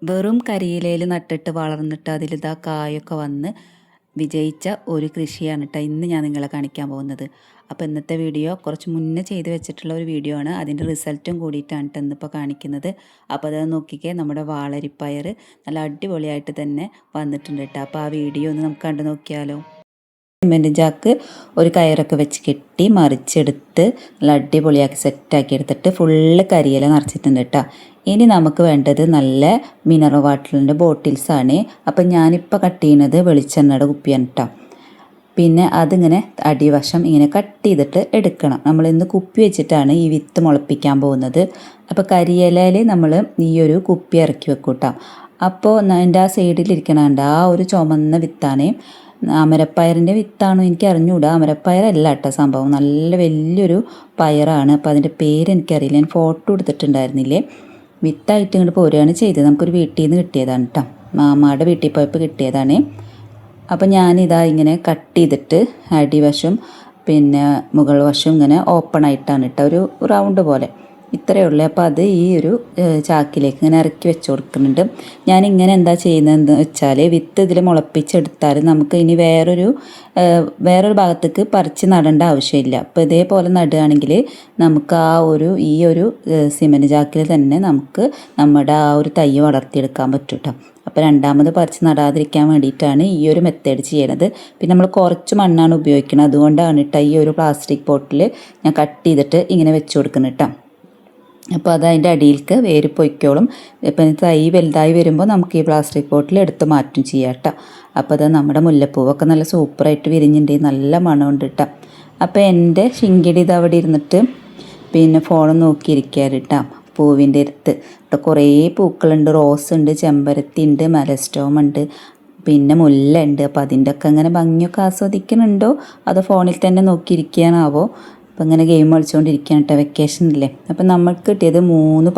വെറും കരിയിലയിൽ നട്ടിട്ട് വളർന്നിട്ട് അതിലിതാ കായൊക്കെ വന്ന് വിജയിച്ച ഒരു കൃഷിയാണ് കേട്ടോ ഇന്ന് ഞാൻ നിങ്ങളെ കാണിക്കാൻ പോകുന്നത്. അപ്പോൾ ഇന്നത്തെ വീഡിയോ കുറച്ച് മുന്നേ ചെയ്ത് വെച്ചിട്ടുള്ള ഒരു വീഡിയോ ആണ്. അതിൻ്റെ റിസൾട്ടും കൂടിയിട്ടാണ് കേട്ടോ ഇന്നിപ്പോൾ കാണിക്കുന്നത്. അപ്പോൾ അത് നോക്കിക്കേ, നമ്മുടെ വാളരിപ്പയർ നല്ല അടിപൊളിയായിട്ട് തന്നെ വന്നിട്ടുണ്ട് കേട്ടോ. അപ്പോൾ ആ വീഡിയോ ഒന്ന് നമുക്ക് കണ്ടു നോക്കിയാലോ. സിമെൻറ്റ് ചാക്ക് ഒരു കയറൊക്കെ വെച്ച് കെട്ടി മറിച്ചെടുത്ത് നല്ല അടിപൊളിയാക്കി സെറ്റാക്കി എടുത്തിട്ട് ഫുള്ള് കരിയില നിറച്ചിട്ടുണ്ട് കേട്ടോ. ഇനി നമുക്ക് വേണ്ടത് നല്ല മിനറൽ വാട്ടറിൻ്റെ ബോട്ടിൽസാണ്. അപ്പം ഞാനിപ്പോൾ കട്ട് ചെയ്യുന്നത് വെളിച്ചെണ്ണയുടെ കുപ്പിയാണ് കേട്ടോ. പിന്നെ അതിങ്ങനെ അടിവശം ഇങ്ങനെ കട്ട് ചെയ്തിട്ട് എടുക്കണം. നമ്മളിന്ന് കുപ്പി വെച്ചിട്ടാണ് ഈ വിത്ത് മുളപ്പിക്കാൻ പോകുന്നത്. അപ്പോൾ കരിയിലയിൽ നമ്മൾ ഈ ഒരു കുപ്പി ഇറക്കി വെക്കും കേട്ടോ. അപ്പോൾ എൻ്റെ ആ സൈഡിലിരിക്കണുണ്ട് ആ ഒരു ചുമന്ന വിത്താണ്. അമരപ്പയറിൻ്റെ വിത്താണോ എനിക്ക് അറിഞ്ഞുകൂടാ. അമരപ്പയറല്ല കേട്ടോ സംഭവം, നല്ല വലിയൊരു പയറാണ്. അപ്പോൾ അതിൻ്റെ പേര് എനിക്കറിയില്ല, ഞാൻ ഫോട്ടോ എടുത്തിട്ടുണ്ടായിരുന്നില്ലേ. വിത്തായിട്ട് ഇങ്ങോട്ട് പോരുകയാണ് ചെയ്തത്. നമുക്കൊരു വീട്ടിൽ നിന്ന് കിട്ടിയതാണ് കേട്ടോ, മാമാടെ വീട്ടിൽ പോയപ്പോൾ കിട്ടിയതാണ്. അപ്പോൾ ഞാനിതാ ഇങ്ങനെ കട്ട് ചെയ്തിട്ട് അടിവശം പിന്നെ മുകൾ വശം ഇങ്ങനെ ഓപ്പൺ ആയിട്ടാണ് കേട്ടോ, ഒരു റൗണ്ട് പോലെ ഇത്രയേ ഉള്ളൂ. അപ്പോൾ അത് ഈ ഒരു ചാക്കിലേക്ക് ഇങ്ങനെ ഇറക്കി വെച്ച് കൊടുക്കുന്നുണ്ട്. ഞാനിങ്ങനെ എന്താ ചെയ്യുന്നതെന്ന് വെച്ചാൽ വിത്ത് ഇതിൽ മുളപ്പിച്ചെടുത്താൽ നമുക്ക് ഇനി വേറൊരു ഭാഗത്തേക്ക് പറിച്ച് നടേണ്ട ആവശ്യമില്ല. അപ്പോൾ ഇതേപോലെ നടുകയാണെങ്കിൽ നമുക്ക് ഈ ഒരു സിമൻറ്റ് ചാക്കിൽ തന്നെ നമുക്ക് നമ്മുടെ ആ ഒരു തൈ വളർത്തിയെടുക്കാൻ പറ്റും കേട്ടോ. അപ്പോൾ രണ്ടാമത് പറിച്ച് നടാതിരിക്കാൻ വേണ്ടിയിട്ടാണ് ഈ ഒരു മെത്തേഡ് ചെയ്യണത്. പിന്നെ നമ്മൾ കുറച്ച് മണ്ണാണ് ഉപയോഗിക്കുന്നത്, അതുകൊണ്ടാണ് കേട്ടോ ഈ ഒരു പ്ലാസ്റ്റിക് പോട്ടിൽ ഞാൻ കട്ട് ചെയ്തിട്ട് ഇങ്ങനെ വെച്ച് കൊടുക്കുന്നത് കേട്ടോ. അപ്പോൾ അത് അതിൻ്റെ അടിയിലേക്ക് വേര് പൊയ്ക്കോളും. ഇപ്പം തൈ വലുതായി വരുമ്പോൾ നമുക്ക് ഈ പ്ലാസ്റ്റിക് ബോട്ടിൽ എടുത്ത് മാറ്റും ചെയ്യാം കേട്ടോ. അപ്പോൾ അത് നമ്മുടെ മുല്ലപ്പൂവൊക്കെ നല്ല സൂപ്പറായിട്ട് വിരിഞ്ഞിട്ടുണ്ട്, നല്ല മണമുണ്ട് കേട്ടോ. അപ്പോൾ എൻ്റെ ശിങ്കിടി ഇത് അവിടെ ഇരുന്നിട്ട് പിന്നെ ഫോൺ നോക്കിയിരിക്കാറ് കേട്ടോ. പൂവിൻ്റെ അടുത്ത് ഇവിടെ കുറേ പൂക്കളുണ്ട്, റോസ് ഉണ്ട്, ചെമ്പരത്തി ഉണ്ട്, മലസ്റ്റോം ഉണ്ട്, പിന്നെ മുല്ല ഉണ്ട്. അപ്പോൾ അതിൻ്റെ ഒക്കെ അങ്ങനെ ഭംഗിയൊക്കെ ആസ്വദിക്കുന്നുണ്ടോ അതോ ഫോണിൽ തന്നെ നോക്കിയിരിക്കാനാവോ. അപ്പോൾ ഇങ്ങനെ ഗെയിം കളിച്ചുകൊണ്ടിരിക്കുകയാണ് കേട്ടോ, വെക്കേഷനില്ലേ. അപ്പോൾ നമ്മൾക്ക് കിട്ടിയത് 3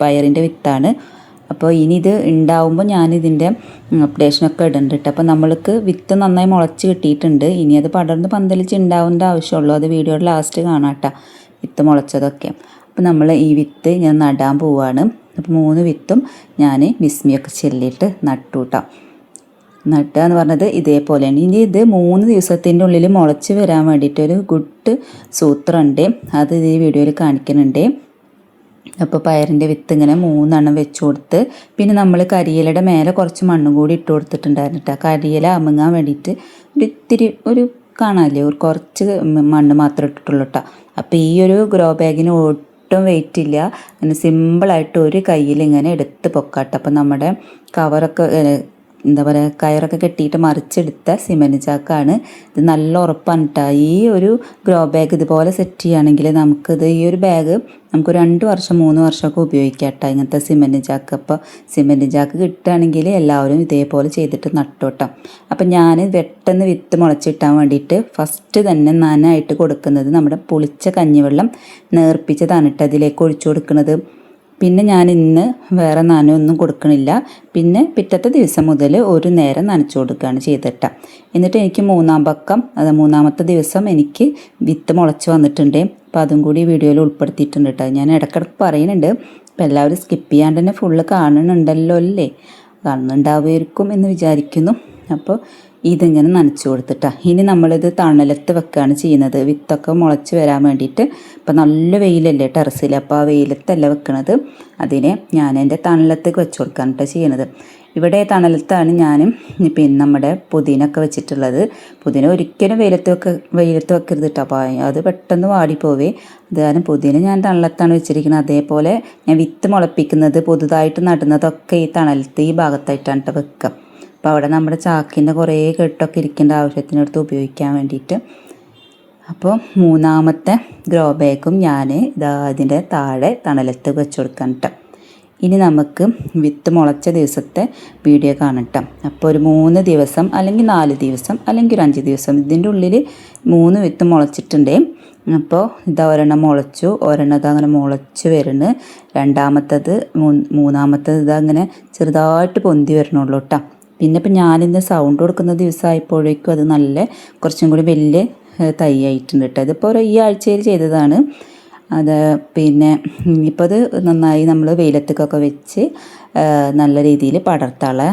പയറിൻ്റെ വിത്താണ്. അപ്പോൾ ഇനി ഇത് ഉണ്ടാവുമ്പോൾ ഞാനിതിൻ്റെ അപ്ഡേഷനൊക്കെ ഇടുന്നുണ്ട് കേട്ടോ. അപ്പോൾ നമ്മൾക്ക് വിത്ത് നന്നായി മുളച്ച് കിട്ടിയിട്ടുണ്ട്. ഇനി അത് പടർന്ന് പന്തലിച്ച് ഉണ്ടാവേണ്ട ആവശ്യമുള്ളൂ, അത് വീഡിയോയുടെ ലാസ്റ്റ് കാണാം കേട്ടോ, വിത്ത് മുളച്ചതൊക്കെ. അപ്പോൾ നമ്മൾ ഈ വിത്ത് ഞാൻ നടാൻ പോവുകയാണ്. അപ്പോൾ 3 വിത്തും ഞാൻ വിസ്മിയൊക്കെ ചെല്ലിയിട്ട് നട്ടു കേട്ടോ. നട്ടുക എന്ന് പറഞ്ഞത് ഇതേപോലെയാണ്. ഇനി ഇത് 3 ദിവസത്തിൻ്റെ ഉള്ളിൽ മുളച്ച് വരാൻ വേണ്ടിയിട്ടൊരു ഗുഡ് സൂത്രമുണ്ട്, അത് ഈ വീഡിയോയിൽ കാണിക്കുന്നുണ്ട്. അപ്പോൾ പയറിൻ്റെ വിത്ത് ഇങ്ങനെ 3 എണ്ണം വെച്ച് കൊടുത്ത് പിന്നെ നമ്മൾ കരിയിലയുടെ മേലെ കുറച്ച് മണ്ണും കൂടി ഇട്ട് കൊടുത്തിട്ടുണ്ടായിരുന്നു കേട്ടോ. കരിയില അമുങ്ങാൻ വേണ്ടിയിട്ട് ഇത്തിരി ഒരു കാണാമല്ലേ, ഒരു കുറച്ച് മണ്ണ് മാത്രമേ ഇട്ടിട്ടുള്ളൂ കേട്ടോ. അപ്പോൾ ഈ ഒരു ഗ്രോ ബാഗിന് ഒട്ടും വെയിറ്റ് ഇല്ല, അങ്ങനെ സിമ്പിളായിട്ട് ഒരു കയ്യിൽ ഇങ്ങനെ എടുത്ത് പൊക്കാട്ടോ. അപ്പോൾ നമ്മുടെ കവറൊക്കെ എന്താ പറയുക, കയറൊക്കെ കെട്ടിയിട്ട് മറിച്ചെടുത്ത സിമൻറ്റ് ചാക്കാണ് ഇത്. നല്ല ഉറപ്പാണ് കേട്ടോ. ഈ ഒരു ഗ്രോ ബാഗ് ഇതുപോലെ സെറ്റ് ചെയ്യുകയാണെങ്കിൽ നമുക്കിത് ഈ ഒരു ബാഗ് നമുക്ക് 2 വർഷം 3 വർഷമൊക്കെ ഉപയോഗിക്കാം കേട്ടോ, ഇങ്ങനത്തെ സിമൻറ്റ് ചാക്ക്. അപ്പോൾ സിമൻറ്റ് ചാക്ക് കിട്ടുകയാണെങ്കിൽ എല്ലാവരും ഇതേപോലെ ചെയ്തിട്ട് നട്ടോട്ടോ. അപ്പം ഞാൻ പെട്ടെന്ന് വിത്ത് മുളച്ചിട്ടാൻ വേണ്ടിയിട്ട് ഫസ്റ്റ് തന്നെ നനായിട്ട് കൊടുക്കുന്നത് നമ്മുടെ പുളിച്ച കഞ്ഞിവെള്ളം നേർപ്പിച്ചതാണ് കേട്ടോ അതിലേക്ക് ഒഴിച്ചു കൊടുക്കുന്നത്. പിന്നെ ഞാൻ ഇന്ന് വേറെ നനയൊന്നും കൊടുക്കണില്ല. പിന്നെ പിറ്റത്തെ ദിവസം മുതൽ ഒരു നേരം നനച്ചു കൊടുക്കുകയാണ് ചെയ്തിട്ട. എന്നിട്ട് എനിക്ക് 3-ാമത്തെ ദിവസം എനിക്ക് വിത്ത് മുളച്ച് വന്നിട്ടുണ്ട്. അപ്പോൾ അതും കൂടി വീഡിയോയിൽ ഉൾപ്പെടുത്തിയിട്ടുണ്ട് കേട്ടോ. ഞാൻ ഇടയ്ക്കിടയ്ക്ക് പറയുന്നുണ്ട്, അപ്പോൾ എല്ലാവരും സ്കിപ്പ് ചെയ്യാണ്ട് തന്നെ ഫുള്ള് കാണുന്നുണ്ടല്ലോ അല്ലേ, കാണുന്നുണ്ടാവുമായിരിക്കും എന്ന് വിചാരിക്കുന്നു. അപ്പോൾ ഇതിങ്ങനെ നനച്ചു കൊടുത്തിട്ടാണ്. ഇനി നമ്മളിത് തണലത്ത് വെക്കുകയാണ് ചെയ്യുന്നത്, വിത്തൊക്കെ മുളച്ച് വരാൻ വേണ്ടിയിട്ട്. ഇപ്പം നല്ല വെയിലല്ലേ ടെറസിൽ, അപ്പോൾ ആ വെയിലത്തല്ല വെക്കണത്, അതിനെ ഞാൻ എൻ്റെ തണലത്തേക്ക് വെച്ച് കൊടുക്കുകയാണ് കേട്ടോ ചെയ്യണത്. ഇവിടെ തണലത്താണ് ഞാനും പിന്നെ നമ്മുടെ പുതിനൊക്കെ വെച്ചിട്ടുള്ളത്. പുതിന ഒരിക്കലും വെയിലത്ത് വെക്കരുത് കേട്ടോ, അപ്പോൾ അത് പെട്ടെന്ന് വാടിപ്പോവേ. അത് കാരണം പുതിന ഞാൻ തണലത്താണ് വെച്ചിരിക്കുന്നത്. അതേപോലെ ഞാൻ വിത്ത് മുളപ്പിക്കുന്നത് പുതുതായിട്ട് നടുന്നതൊക്കെ ഈ തണലത്ത് ഈ ഭാഗത്തായിട്ടാണ് കേട്ടോ വെക്കുക. അപ്പോൾ അവിടെ നമ്മുടെ ചാക്കിൻ്റെ കുറേ കെട്ടൊക്കെ ഇരിക്കേണ്ട ആവശ്യത്തിനടുത്ത് ഉപയോഗിക്കാൻ വേണ്ടിയിട്ട്. അപ്പോൾ 3-ാമത്തെ ഗ്രോ ബാഗും ഞാൻ ഇതിൻ്റെ താഴെ തണലത്ത് വെച്ച് കൊടുക്കാൻ കേട്ടോ. ഇനി നമുക്ക് വിത്ത് മുളച്ച ദിവസത്തെ വീഡിയോ കാണാം കേട്ടോ. അപ്പോൾ ഒരു 3 ദിവസം അല്ലെങ്കിൽ 4 ദിവസം അല്ലെങ്കിൽ ഒരു 5 ദിവസം ഇതിൻ്റെ ഉള്ളിൽ 3 വിത്ത് മുളച്ചിട്ടുണ്ട്. അപ്പോൾ ഒരെണ്ണം മുളച്ചു, ഒരെണ്ണം അങ്ങനെ മുളച്ച് വരുന്നു, മൂന്നാമത്തത് ഇതങ്ങനെ ചെറുതായിട്ട് പൊന്തി വരണുള്ളൂ കേട്ടോ. പിന്നെ ഇപ്പം ഞാനിന്ന് സൗണ്ട് കൊടുക്കുന്ന ദിവസമായപ്പോഴേക്കും അത് കുറച്ചും കൂടി വലിയ തൈ ആയിട്ടുണ്ട് കേട്ടോ. ഇതിപ്പോൾ ഈ ആഴ്ചയിൽ ചെയ്തതാണ്. അത് പിന്നെ ഇപ്പോൾ അത് നന്നായി നമ്മൾ വെയിലത്തേക്കൊക്കെ വെച്ച് നല്ല രീതിയിൽ പടർത്താനുള്ള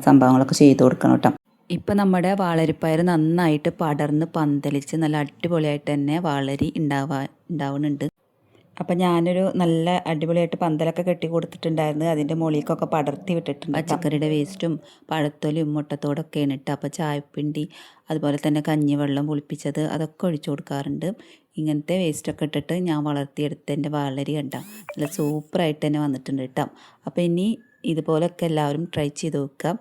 സംഭവങ്ങളൊക്കെ ചെയ്ത് കൊടുക്കണം കേട്ടോ. ഇപ്പം നമ്മുടെ വാളരിപ്പയർ നന്നായിട്ട് പടർന്ന് പന്തലിച്ച് നല്ല അടിപൊളിയായിട്ട് തന്നെ വളരി ഉണ്ടാവുന്നുണ്ട്. അപ്പം ഞാനൊരു നല്ല അടിപൊളിയായിട്ട് പന്തലൊക്കെ കെട്ടി കൊടുത്തിട്ടുണ്ടായിരുന്നു. അതിൻ്റെ മുകളിലേക്കൊക്കെ പടർത്തി വിട്ടിട്ടുണ്ട്. പച്ചക്കറിയുടെ വേസ്റ്റും പഴത്തൊലിയും മുട്ടത്തോടൊക്കെയാണ് ഇട്ട്. അപ്പോൾ ചായപ്പിണ്ടി അതുപോലെ തന്നെ കഞ്ഞിവെള്ളം പുളിപ്പിച്ചത് അതൊക്കെ ഒഴിച്ചു കൊടുക്കാറുണ്ട്. ഇങ്ങനത്തെ വേസ്റ്റൊക്കെ ഇട്ടിട്ട് ഞാൻ വളർത്തിയെടുത്ത് എൻ്റെ വളരി കണ്ട നല്ല സൂപ്പറായിട്ട് തന്നെ വന്നിട്ടുണ്ട് കേട്ടോ. അപ്പോൾ ഇനി ഇതുപോലൊക്കെ എല്ലാവരും ട്രൈ ചെയ്ത് നോക്കുക.